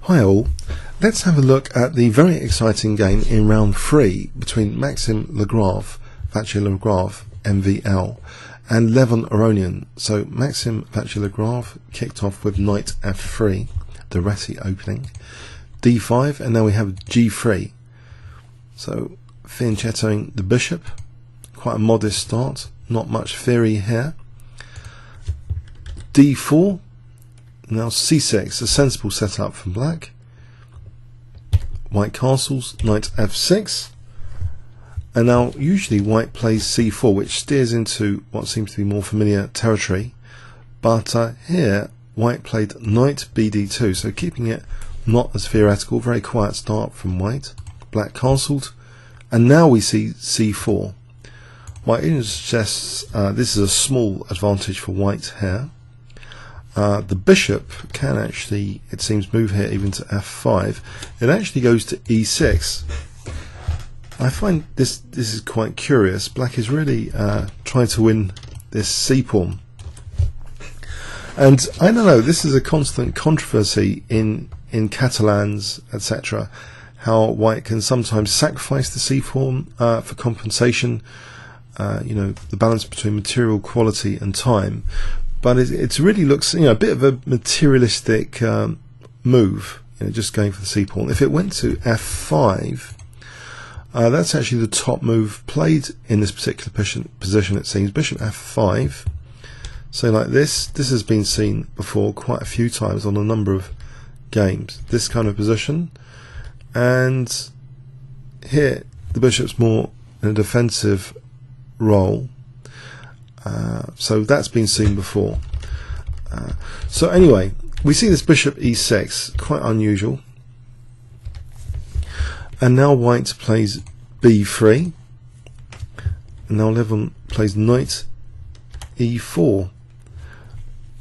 Hi all, let's have a look at the very exciting game in round 3 between Maxime Vachier-Lagrave, MVL, and Levon Aronian. So Maxime Vachier-Lagrave kicked off with knight f3, the resi opening, d5, and now we have g3. So fianchettoing the bishop, quite a modest start, not much theory here. d4, now c6, a sensible setup from black. White castles, knight f6, and now usually white plays c4, which steers into what seems to be more familiar territory, but here white played knight bd2, so keeping it not as theoretical. Very quiet start from white. Black castled, and now we see c4. WhiteElo suggests this is a small advantage for white here. The bishop can actually, it seems, move here even to f5. It actually goes to e6. I find this is quite curious. Black is really trying to win this c pawn, and I don't know. This is a constant controversy in Catalans, etc. How white can sometimes sacrifice the c pawn for compensation. You know, the balance between material quality and time. But it really looks, you know, a bit of a materialistic move, you know, just going for the c pawn. If it went to f5, that's actually the top move played in this particular position, it seems. Bishop f5. So like this has been seen before quite a few times on a number of games, this kind of position. And here the bishop's more in a defensive role. So that's been seen before. So anyway, we see this bishop e6, quite unusual. And now white plays b3. And now Levon plays knight e4.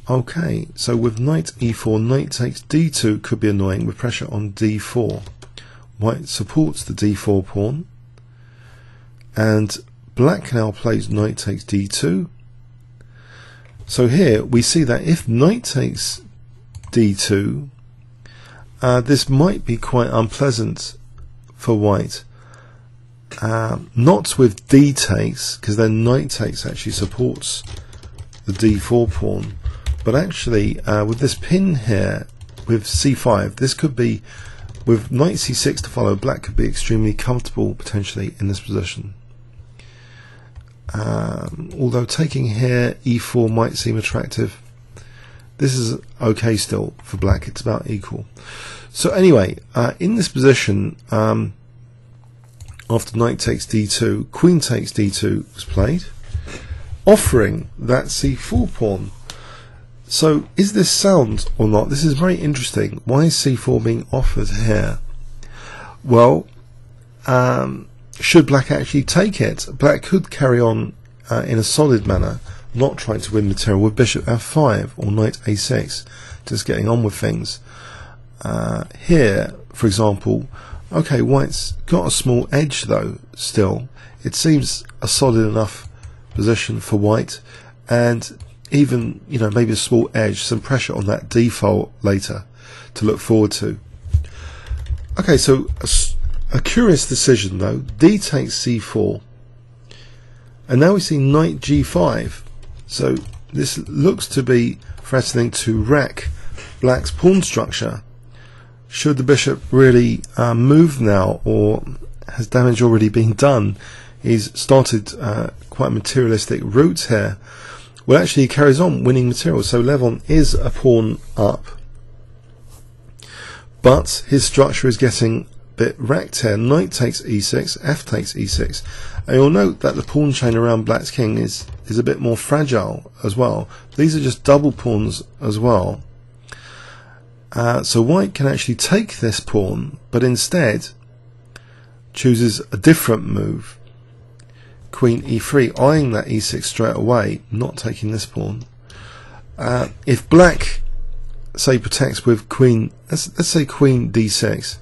Okay, so with knight e4, knight takes d2 could be annoying with pressure on d4. White supports the d4 pawn. And black now plays knight takes d2. So here we see that if knight takes d2, this might be quite unpleasant for white. Not with d takes, because then knight takes actually supports the d4 pawn. But actually with this pin here, with c5, this could be, with knight c6 to follow, black could be extremely comfortable potentially in this position. Although taking here e4 might seem attractive, this is okay still for black. It's about equal. So anyway, in this position, after knight takes d2, queen takes d2 was played, offering that c4 pawn. So is this sound or not? This is very interesting. Why is c4 being offered here? Well, should black actually take it? Black could carry on in a solid manner, not trying to win material with bishop f5 or knight a6, just getting on with things. Here, for example, okay, white's got a small edge though still. It seems a solid enough position for white, and even, you know, maybe a small edge, some pressure on that d file later to look forward to. Okay, so a curious decision though. D takes c4, and now we see knight g5. So this looks to be threatening to wreck black's pawn structure. Should the bishop really move now, or has damage already been done? He's started quite materialistic routes here. Well, actually he carries on winning material, so Levon is a pawn up, but his structure is getting bit wrecked here. Knight takes e6, f takes e6, and you'll note that the pawn chain around black's king is a bit more fragile as well. These are just double pawns as well. So white can actually take this pawn, but instead chooses a different move. Queen e3, eyeing that e6 straight away, not taking this pawn. If black, say, protects with queen, let's say queen d6,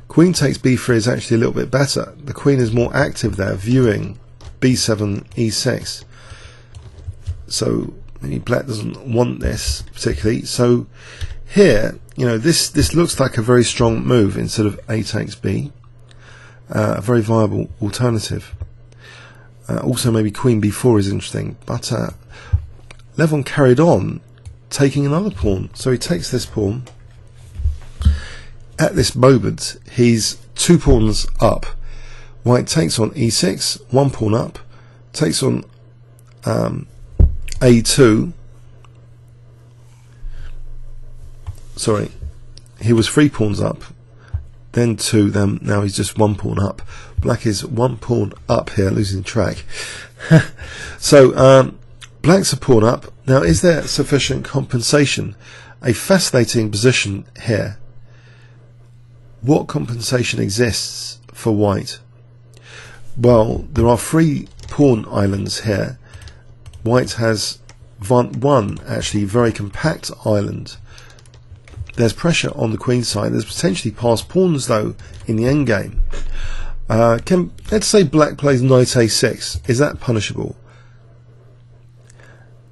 queen takes b3 is actually a little bit better. The queen is more active there, viewing b7 e6. So maybe black doesn't want this particularly. So here, you know, this looks like a very strong move instead of A takes B, a very viable alternative. Also, maybe Queen B4 is interesting, but Levon carried on taking another pawn. So he takes this pawn. At this moment, he's 2 pawns up. White takes on E6, 1 pawn up, takes on A2. Sorry, he was 3 pawns up, then 2, then now he's just 1 pawn up. Black is 1 pawn up here, losing track. So Black's a pawn up. Now, is there sufficient compensation? A fascinating position here. What compensation exists for White? Well, there are 3 pawn islands here. White has one actually very compact island. There's pressure on the queen side. There's potentially passed pawns though in the endgame. Let's say Black plays knight a6. Is that punishable?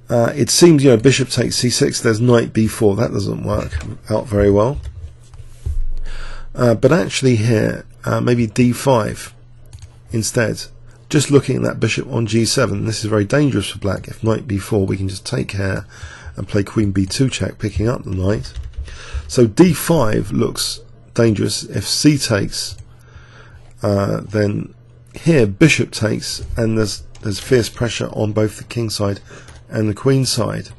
It seems, you know, bishop takes c6. There's knight b4. That doesn't work out very well. But actually here, maybe d5 instead. Just looking at that bishop on g7. This is very dangerous for Black. If knight b4, we can just take here and play queen b2 check, picking up the knight. So d5 looks dangerous. If c takes, then here bishop takes, and there's fierce pressure on both the king side and the queen side.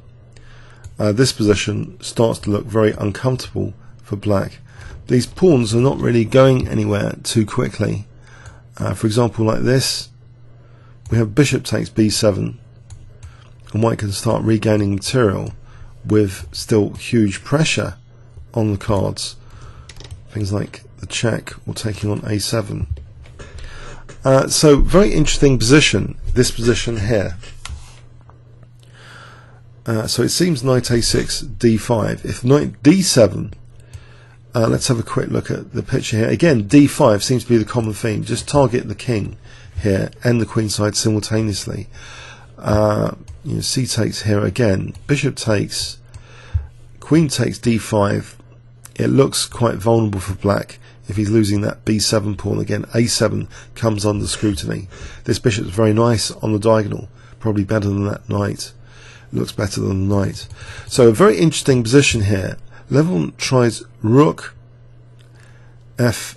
This position starts to look very uncomfortable for Black. These pawns are not really going anywhere too quickly. For example, like this, we have bishop takes b7, and White can start regaining material with still huge pressure on the cards. Things like the check or taking on a7. So very interesting position, this position here. So it seems knight a6, d5. If knight d7, let's have a quick look at the picture here. Again, d5 seems to be the common theme. Just target the king here and the queen side simultaneously. You know, c takes here again. Bishop takes, queen takes d5. It looks quite vulnerable for Black if he's losing that b7 pawn. Again, a7 comes under scrutiny. This bishop's very nice on the diagonal, probably better than that knight. It looks better than the knight. So a very interesting position here. Levon tries rook f5.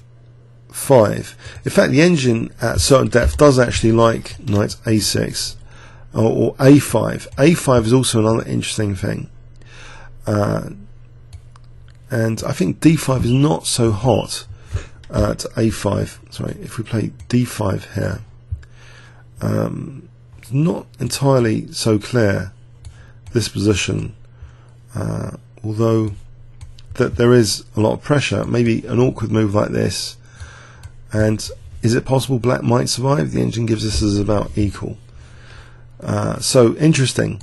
In fact, the engine at certain depth does actually like knight a6 or a5. a5 is also another interesting thing. And I think d5 is not so hot to a5. Sorry, if we play d5 here, it's not entirely so clear, this position, although that there is a lot of pressure. Maybe an awkward move like this, and is it possible Black might survive? The engine gives us as about equal. So interesting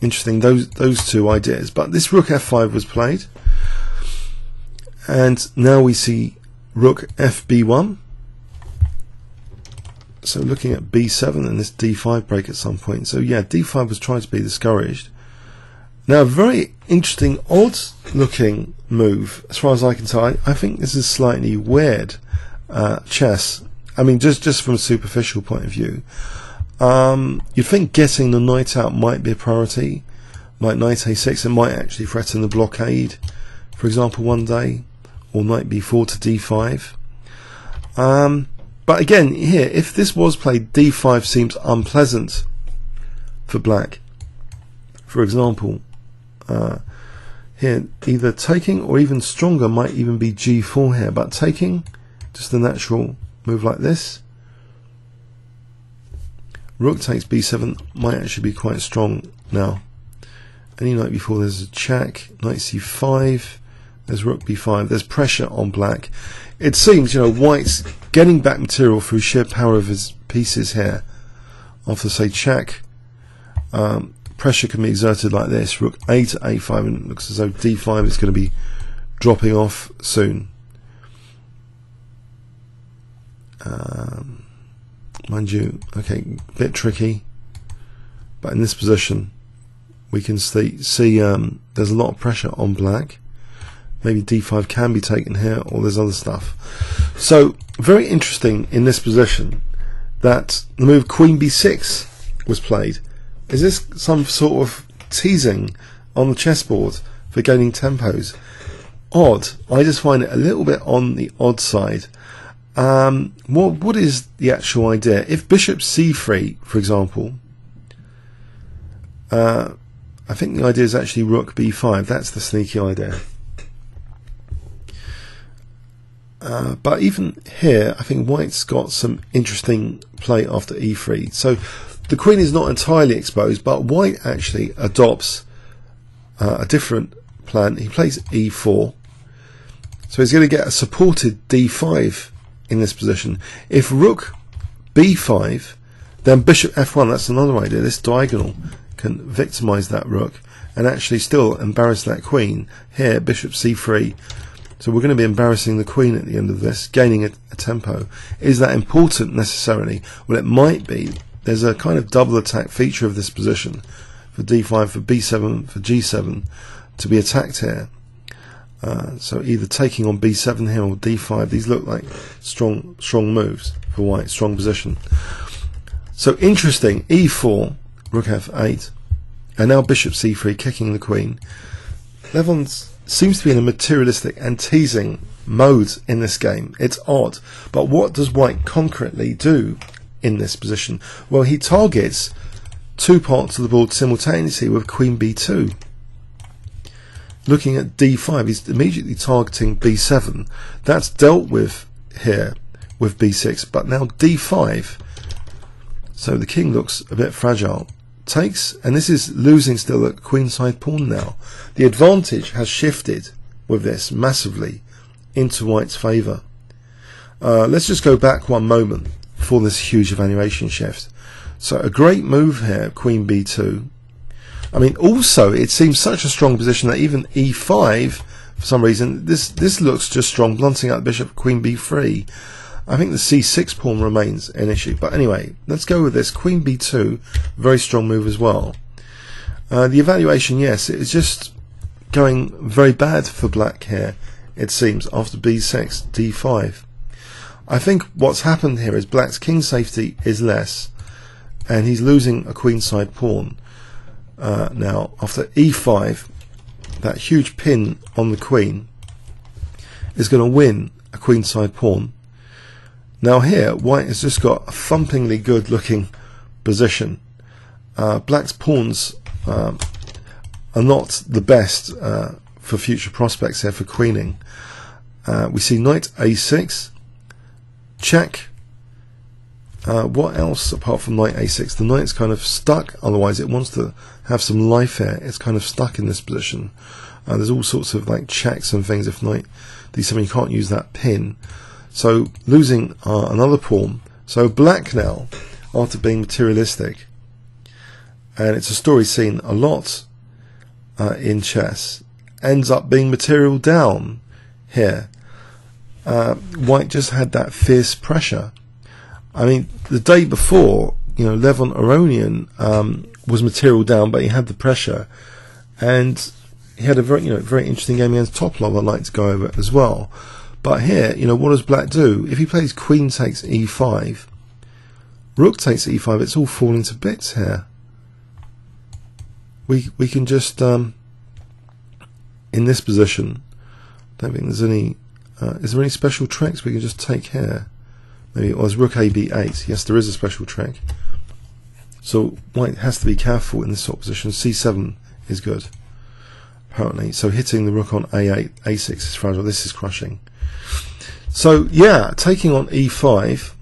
those two ideas. But this rook f5 was played, and now we see rook fb1. So looking at b7 and this d5 break at some point. So yeah, d5 was trying to be discouraged. Now, a very interesting, odd looking move as far as I can tell. I think this is slightly weird chess. I mean, just from a superficial point of view. You'd think getting the knight out might be a priority, like knight a6. It might actually threaten the blockade, for example, one day, or knight b4 to d5. But again, here, if this was played, d5 seems unpleasant for Black. For example, here, either taking or even stronger might even be g4 here, but taking, just a natural move like this. Rook takes b7 might actually be quite strong now. Any knight before, there's a check, knight c5, there's rook b5, there's pressure on Black. It seems, you know, White's getting back material through sheer power of his pieces here. After, say, check, pressure can be exerted like this, rook a to a5, and it looks as though d5 is going to be dropping off soon. Mind you, okay, a bit tricky, but in this position we can see there's a lot of pressure on Black. maybe d5 can be taken here, or there's other stuff. So very interesting in this position that the move Queen B6 was played. Is this some sort of teasing on the chessboard for gaining tempos? Odd. I just find it a little bit on the odd side. What is the actual idea? If bishop c3, for example, I think the idea is actually rook b5. That's the sneaky idea. But even here, I think white's got some interesting play after e3. So the queen is not entirely exposed, but white actually adopts a different plan. He plays e4. So he's going to get a supported d5 in this position. If rook b5, then bishop f1, that's another idea. This diagonal can victimize that rook and actually still embarrass that queen. Here, bishop c3. So we're going to be embarrassing the queen at the end of this, gaining a tempo. Is that important necessarily? Well, it might be. There's a kind of double attack feature of this position for d5, for b7, for g7 to be attacked here. So either taking on b7 here or d5. These look like strong moves for white, strong position. So interesting. e4, rook f8, and now bishop c3, kicking the queen. Levon seems to be in a materialistic and teasing mode in this game. It's odd, but what does white concretely do in this position? Well, he targets two parts of the board simultaneously with queen b2. Looking at d5, he's immediately targeting b7. That's dealt with here with b6, but now d5. So the king looks a bit fragile. Takes, and this is losing still at queenside pawn now. The advantage has shifted with this massively into white's favour. Let's just go back one moment for this huge evaluation shift. So a great move here, queen b2. I mean, also it seems such a strong position that even e5, for some reason, this looks just strong, blunting out bishop, queen b3. I think the c6 pawn remains an issue, but anyway, let's go with this. Queen b2, very strong move as well. The evaluation, yes, it's just going very bad for black here, it seems, after b6, d5. I think what's happened here is black's king safety is less, and he's losing a queenside pawn. Now, after e5, that huge pin on the queen is going to win a queenside pawn. Now here, white has just got a thumpingly good looking position. Black's pawns are not the best for future prospects here for queening. We see knight a6, check. What else apart from knight a6? The knight's kind of stuck, otherwise it wants to have some life here. It's kind of stuck in this position. There's all sorts of like checks and things. If knight d7, you can't use that pin. So losing another pawn. So black now, after being materialistic, and it's a story seen a lot in chess, ends up being material down here. White just had that fierce pressure. I mean, the day before, you know, Levon Aronian was material down, but he had the pressure, and he had a very interesting game against Topalov. I'd like to go over it as well. But here, you know, what does black do? If he plays queen takes e5, rook takes e5, it's all falling to bits here. We can just in this position, I don't think there's any. Is there any special tricks we can just take here? Maybe it was rook a b8. Yes, there is a special trick. So white has to be careful in this sort of position. c7 is good, apparently. So hitting the rook on a8, a6 is fragile. This is crushing. So yeah, taking on e5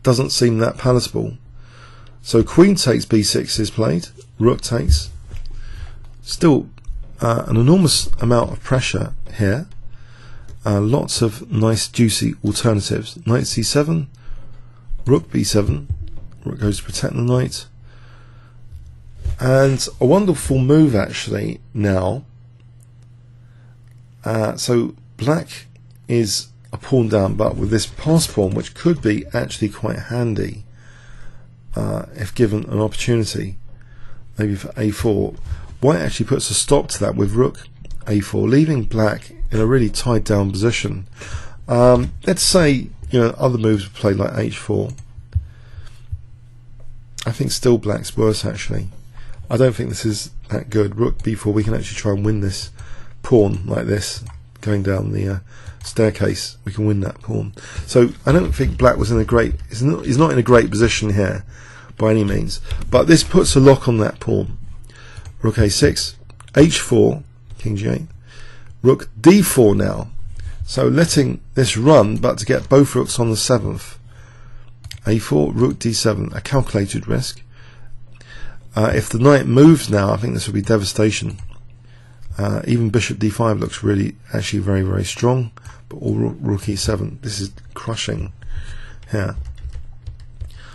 doesn't seem that palatable. So queen takes b6 is played. Rook takes. Still an enormous amount of pressure here. Lots of nice juicy alternatives. Knight c7, rook b7, rook goes to protect the knight, and a wonderful move actually now. So black is a pawn down, but with this pass pawn, which could be actually quite handy if given an opportunity, maybe for a4. white actually puts a stop to that with rook a4, leaving black in a really tied down position. Let's say, you know, other moves were played like h4. I think still black's worse actually. I don't think this is that good. Rook b4, we can actually try and win this pawn like this, going down the staircase. We can win that pawn. So I don't think black was in a great, he's not in a great position here by any means, but this puts a lock on that pawn. Rook a6, h4, king g8, rook d4 now. So letting this run, but to get both rooks on the 7th. a4, rook d7, a calculated risk. If the knight moves now, I think this would be devastation. Even bishop d5 looks really, actually very, very strong. But all rook e7, this is crushing here.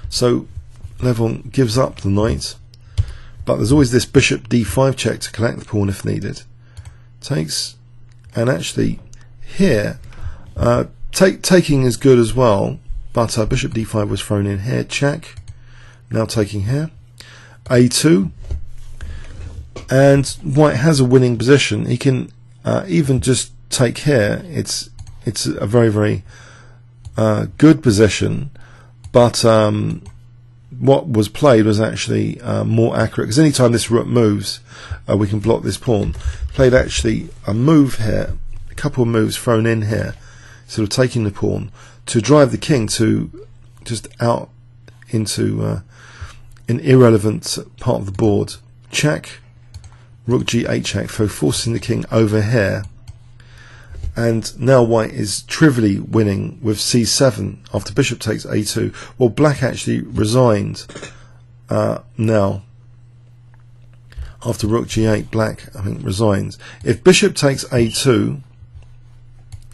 So Levon gives up the knight, but there's always this bishop d5 check to collect the pawn if needed. Takes, and actually here, taking is good as well, but bishop d5 was thrown in here, check. Now taking here, a2, and white has a winning position. He can even just take here. It's a very, very good position, but what was played was actually more accurate, because anytime this rook moves, we can block this pawn. Played actually a move here, a couple of moves thrown in here, sort of taking the pawn to drive the king to just out into an irrelevant part of the board. Check, rook g8 check, so forcing the king over here. And now white is trivially winning with c7 after bishop takes a2. Well, black actually resigned now. After rook g8, black, I think, resigns. If bishop takes a2,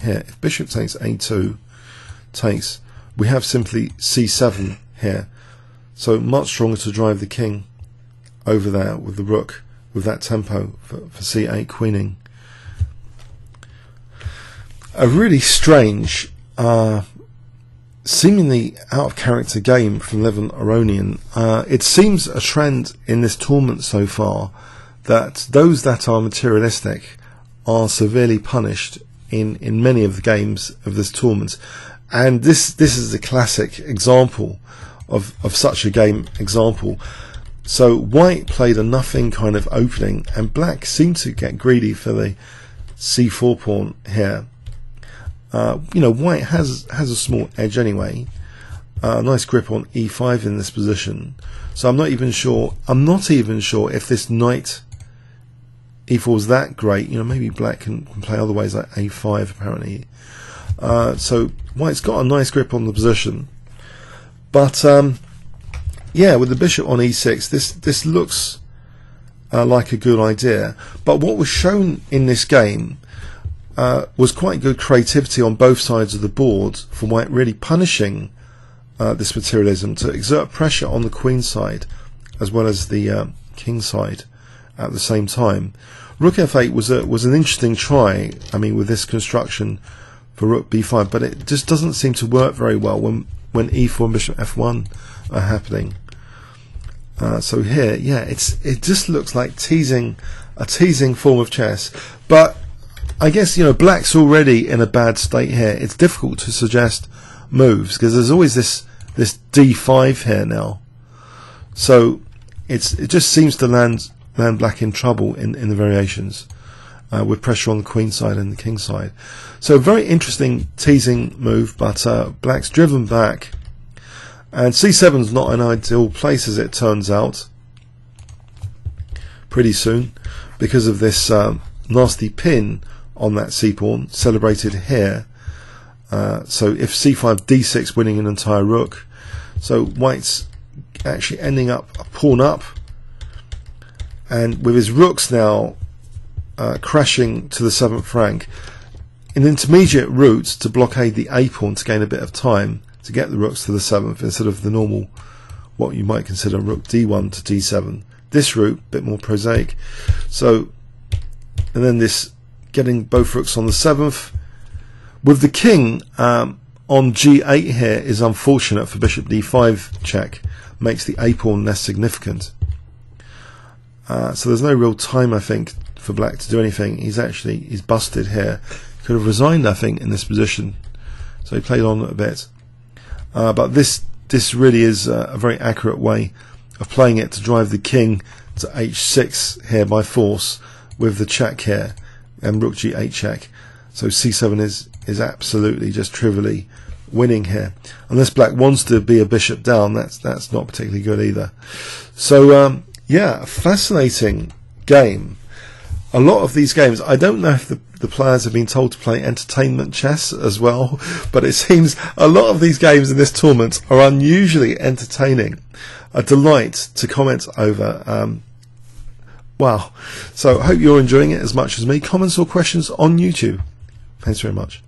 here, if bishop takes a2, takes, we have simply c7 here. So much stronger to drive the king over there with the rook, with that tempo for c8 queening. A really strange, seemingly out of character game from Levon Aronian. It seems a trend in this tournament so far that those that are materialistic are severely punished in many of the games of this tournament, and this is a classic example of such a game example. So white played a nothing kind of opening, and black seemed to get greedy for the c4 pawn here. You know, white has a small edge anyway. Nice grip on e5 in this position. So I'm not even sure if this knight e4 is that great. You know, maybe black can play other ways like a5 apparently. So white's got a nice grip on the position, but yeah, with the bishop on e6, this looks like a good idea. But what was shown in this game was quite good creativity on both sides of the board for white, really punishing this materialism to exert pressure on the queen side as well as the king side at the same time. Rook f8 was an interesting try, I mean, with this construction for rook b5, but it just doesn't seem to work very well when e4 and bishop f1 are happening. So here, yeah, it just looks like a teasing form of chess, but I guess, you know, black's already in a bad state here. It's difficult to suggest moves because there's always this d5 here now. So it just seems to land black in trouble in the variations with pressure on the queen side and the king side. So very interesting teasing move, but black's driven back, and c7's not an ideal place as it turns out pretty soon because of this nasty pin on that c-pawn celebrated here. So if c5 d6 winning an entire rook, so white's actually ending up a pawn up, and with his rooks now crashing to the 7th rank, an intermediate route to blockade the a pawn to gain a bit of time to get the rooks to the 7th instead of the normal, what you might consider rook d1 to d7. This route, a bit more prosaic. So, and then this getting both rooks on the 7th. With the king on g8 here is unfortunate for bishop d5 check, makes the a pawn less significant. So there's no real time, I think, for black to do anything. He's busted here. Could have resigned, I think, in this position. So he played on a bit. But this really is a very accurate way of playing it to drive the king to h6 here by force with the check here and rook g8 check. So c7 is absolutely just trivially winning here. Unless black wants to be a bishop down, that's not particularly good either. So yeah, a fascinating game. A lot of these games, I don't know if the players have been told to play entertainment chess as well, but it seems a lot of these games in this tournament are unusually entertaining. A delight to comment over. Wow. So I hope you're enjoying it as much as me. Comments or questions on YouTube. Thanks very much.